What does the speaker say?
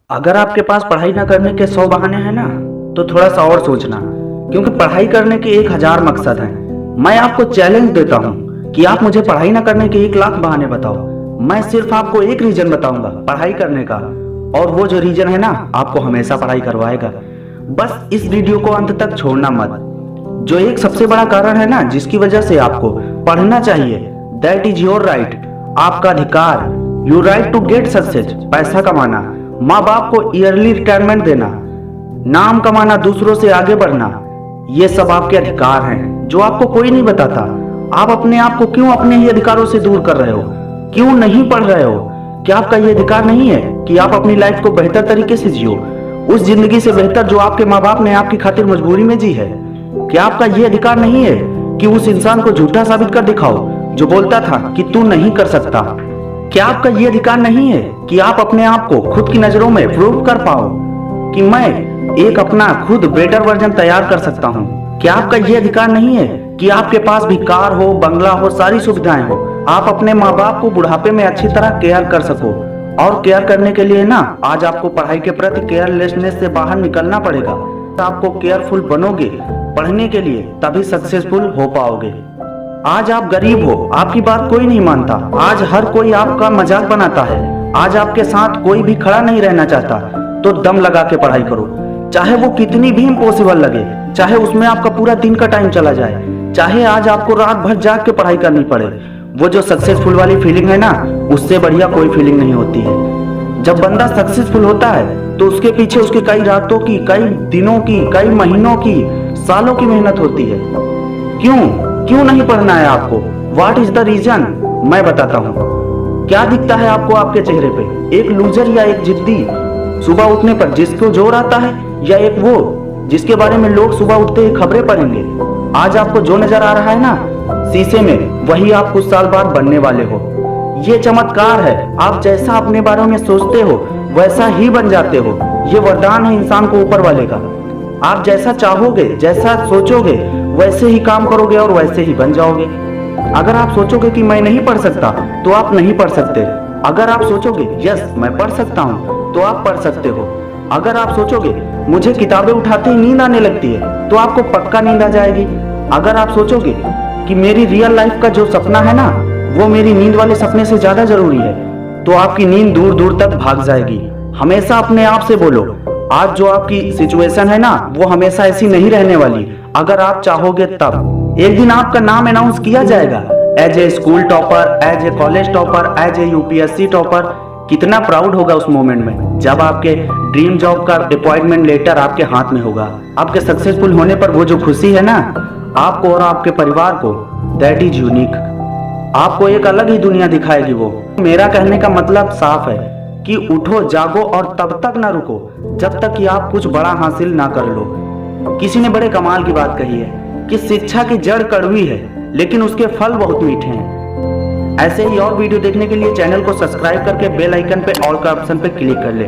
अगर आपके पास पढ़ाई ना करने के 100 बहाने हैं ना, तो थोड़ा सा और सोचना, क्योंकि पढ़ाई करने के 1000 मकसद हैं। मैं आपको चैलेंज देता हूँ कि आप मुझे पढ़ाई ना करने के 1 लाख बहाने बताओ। मैं सिर्फ आपको एक रीजन बताऊंगा पढ़ाई करने का, और वो जो रीजन है ना, आपको हमेशा पढ़ाई करवाएगा। बस इस वीडियो को अंत तक छोड़ना मत। जो एक सबसे बड़ा कारण है ना, जिसकी वजह से आपको पढ़ना चाहिए, दैट इज योर राइट, आपका अधिकार। You right to get success, पैसा कमाना, माँ बाप को ईयरली रिटायरमेंट देना, नाम कमाना, दूसरों से आगे बढ़ना, ये सब आपके अधिकार हैं जो आपको कोई नहीं बताता। आप अपने आप को क्यों अपने ही अधिकारों से दूर कर रहे हो? क्यों नहीं पढ़ रहे हो? क्या आपका ये अधिकार नहीं है कि आप अपनी लाइफ को बेहतर तरीके से जियो, उस जिंदगी से बेहतर जो आपके माँ बाप ने आपकी खातिर मजबूरी में जी है? क्या आपका ये अधिकार नहीं है कि उस इंसान को झूठा साबित कर दिखाओ जो बोलता था कि तू नहीं कर सकता? क्या आपका ये अधिकार नहीं है कि आप अपने आप को खुद की नजरों में प्रूव कर पाओ कि मैं एक अपना खुद बेटर वर्जन तैयार कर सकता हूँ? क्या आपका ये अधिकार नहीं है कि आपके पास भी कार हो, बंगला हो, सारी सुविधाएं हो, आप अपने माँ बाप को बुढ़ापे में अच्छी तरह केयर कर सको? और केयर करने के लिए ना, आज आपको पढ़ाई के प्रति केयरलेसनेस से बाहर निकलना पड़ेगा। आपको केयरफुल बनोगे पढ़ने के लिए, तभी सक्सेसफुल हो पाओगे। आज आप गरीब हो, आपकी बात कोई नहीं मानता, आज हर कोई आपका मजाक बनाता है, आज आपके साथ कोई भी खड़ा नहीं रहना चाहता, तो दम लगा के पढ़ाई करो। चाहे वो कितनी भी इम्पॉसिबल लगे, चाहे उसमें आपका पूरा दिन का टाइम चला जाए, चाहे आज आपको रात भर जाग के पढ़ाई करनी पड़े, वो जो सक्सेसफुल वाली फीलिंग है ना, उससे बढ़िया कोई फीलिंग नहीं होती है। जब बंदा सक्सेसफुल होता है तो उसके पीछे उसके कई रातों की, कई दिनों की, कई महीनों की, सालों की मेहनत होती है। क्यों नहीं पढ़ना है आपको? What is the reason? मैं बताता हूँ। क्या दिखता है आपको आपके चेहरे पे? एक लूजर या एक जिद्दी सुबह उठने पर जिसको जोर आता है, या एक वो जिसके बारे में लोग सुबह उठते ही खबरें पढ़ेंगे? आज आपको जो नजर आ रहा है ना शीशे में, वही आप कुछ साल बाद बनने वाले हो। ये चमत्कार है, आप जैसा अपने बारे में सोचते हो वैसा ही बन जाते हो। ये वरदान है इंसान को ऊपर वाले का। आप जैसा चाहोगे, जैसा सोचोगे, वैसे ही काम करोगे और वैसे ही बन जाओगे। अगर आप सोचोगे कि मैं नहीं पढ़ सकता, तो आप नहीं पढ़ सकते। अगर आप सोचोगे यस मैं पढ़ सकता हूँ, तो आप पढ़ सकते हो। अगर आप सोचोगे मुझे किताबें उठाते ही नींद आने लगती है, तो आपको पक्का नींद आ जाएगी। अगर आप सोचोगे कि मेरी रियल लाइफ का जो सपना है ना, वो मेरी नींद वाले सपने से ज्यादा जरूरी है, तो आपकी नींद दूर दूर तक भाग जाएगी। हमेशा अपने आप से बोलो, आज जो आपकी सिचुएशन है ना, वो हमेशा ऐसी नहीं रहने वाली। अगर आप चाहोगे तब एक दिन आपका नाम अनाउंस किया जाएगा as a school topper, as a college topper, as a UPSC topper. कितना प्राउड होगा उस मोमेंट में, जब आपके ड्रीम जॉब का अपॉइंटमेंट लेटर आपके हाथ में होगा। आपके सक्सेसफुल होने पर वो जो खुशी है ना, आपको और आपके परिवार को, दैट इज यूनिक। आपको एक अलग ही दुनिया दिखाएगी वो। मेरा कहने का मतलब साफ है कि उठो, जागो और तब तक ना रुको जब तक कि आप कुछ बड़ा हासिल ना कर लो। किसी ने बड़े कमाल की बात कही है कि शिक्षा की जड़ कड़वी है, लेकिन उसके फल बहुत मीठे हैं। ऐसे ही और वीडियो देखने के लिए चैनल को सब्सक्राइब करके बेल आइकन पे ऑल का ऑप्शन पे क्लिक कर ले।